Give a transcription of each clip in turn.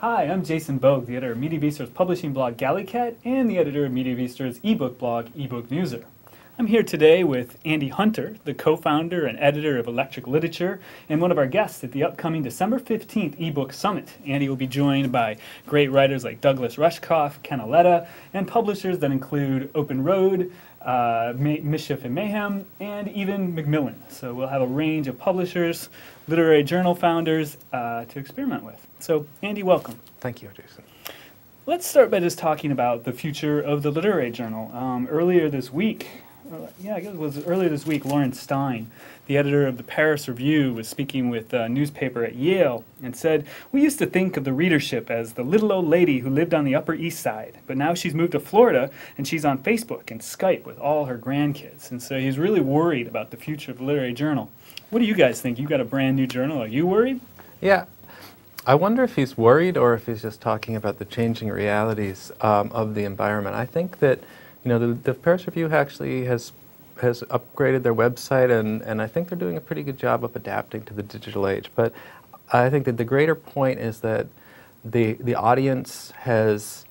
Hi, I'm Jason Bogue, the editor of Mediabistro's publishing blog Galleycat and the editor of Mediabistro's ebook blog eBook Muser. I'm here today with Andy Hunter, the co-founder and editor of Electric Literature, and one of our guests at the upcoming December 15th eBook Summit. Andy will be joined by great writers like Douglas Rushkoff, Ken Aletta, and publishers that include Open Road, Mischief and Mayhem, and even Macmillan. So we'll have a range of publishers, literary journal founders to experiment with. So Andy, welcome. Thank you, Jason. Let's start by just talking about the future of the literary journal. Earlier this week, Lawrence Stein, the editor of the Paris Review, was speaking with a newspaper at Yale and said, "We used to think of the readership as the little old lady who lived on the Upper East Side, but now she's moved to Florida and she's on Facebook and Skype with all her grandkids." And so he's really worried about the future of the literary journal. What do you guys think? You've got a brand new journal. Are you worried? Yeah. I wonder if he's worried or if he's just talking about the changing realities of the environment. I think that the Paris Review actually has upgraded their website, and I think they're doing a pretty good job of adapting to the digital age. But I think that the greater point is that the audience has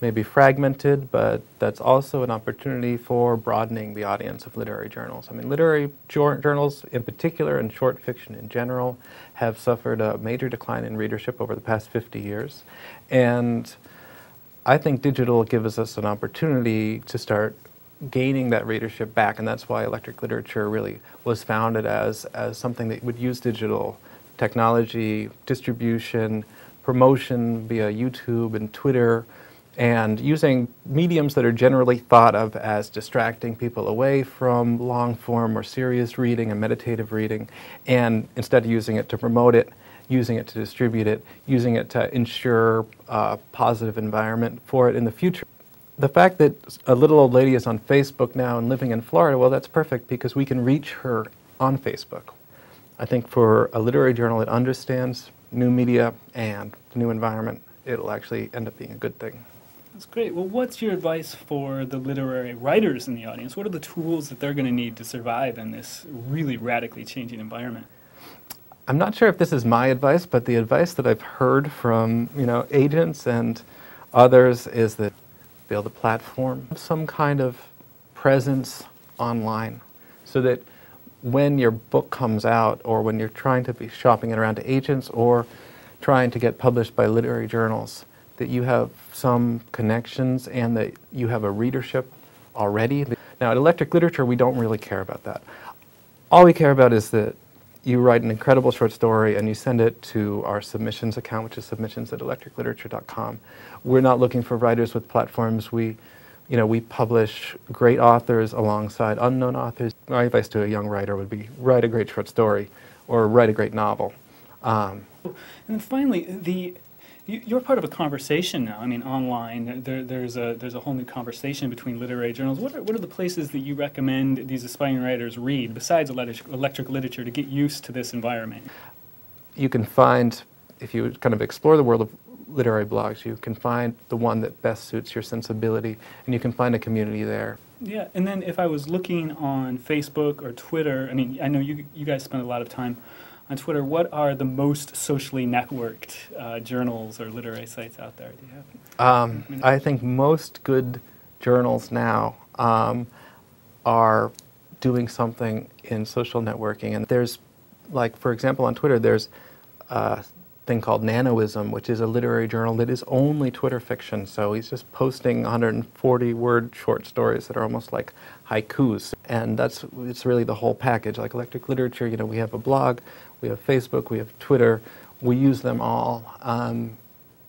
maybe fragmented, but that's also an opportunity for broadening the audience of literary journals. I mean, literary journals in particular and short fiction in general have suffered a major decline in readership over the past 50 years. And I think digital gives us an opportunity to start gaining that readership back, and that's why Electric Literature really was founded as something that would use digital technology, distribution, promotion via YouTube and Twitter, and using mediums that are generally thought of as distracting people away from long-form or serious reading and meditative reading, and instead of using it to promote it, using it to distribute it, using it to ensure a positive environment for it in the future. The fact that a little old lady is on Facebook now and living in Florida, well, that's perfect because we can reach her on Facebook. I think for a literary journal that understands new media and the new environment, it'll actually end up being a good thing. That's great. Well, what's your advice for the literary writers in the audience? What are the tools that they're going to need to survive in this really radically changing environment? I'm not sure if this is my advice, but the advice that I've heard from agents and others is that build a platform, some kind of presence online, so that when your book comes out, or when you're trying to be shopping it around to agents or trying to get published by literary journals, that you have some connections and that you have a readership already. Now at Electric Literature, we don't really care about that. All we care about is that you write an incredible short story and you send it to our submissions account, which is submissions@electricliterature.com. We're not looking for writers with platforms. We publish great authors alongside unknown authors. My advice to a young writer would be write a great short story or write a great novel. And then finally, you're part of a conversation now. I mean, online, there's a whole new conversation between literary journals. What are the places that you recommend these aspiring writers read, besides Electric Literature, to get used to this environment? You can find, if you kind of explore the world of literary blogs, you can find the one that best suits your sensibility, and you can find a community there. Yeah, and then if I was looking on Facebook or Twitter, I mean, I know you guys spend a lot of time on Twitter. What are the most socially networked journals or literary sites out there? Do you have? I think most good journals now are doing something in social networking. And there's, like, for example, on Twitter, there's a thing called Nanoism, which is a literary journal that is only Twitter fiction. So he's just posting 140-word short stories that are almost like haikus. And it's really the whole package. Like Electric Literature, we have a blog, we have Facebook, we have Twitter. We use them all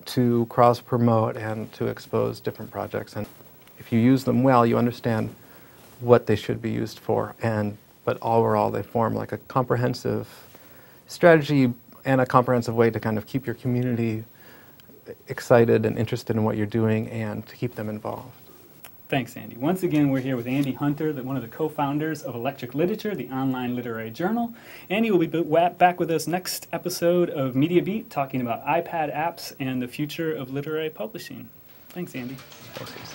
to cross-promote and to expose different projects. And if you use them well, you understand what they should be used for. But overall, they form like a comprehensive strategy and a comprehensive way to kind of keep your community excited and interested in what you're doing and to keep them involved. Thanks, Andy. Once again, we're here with Andy Hunter, one of the co-founders of Electric Literature, the online literary journal. Andy will be back with us next episode of Media Beat, talking about iPad apps and the future of literary publishing. Thanks, Andy. Thanks.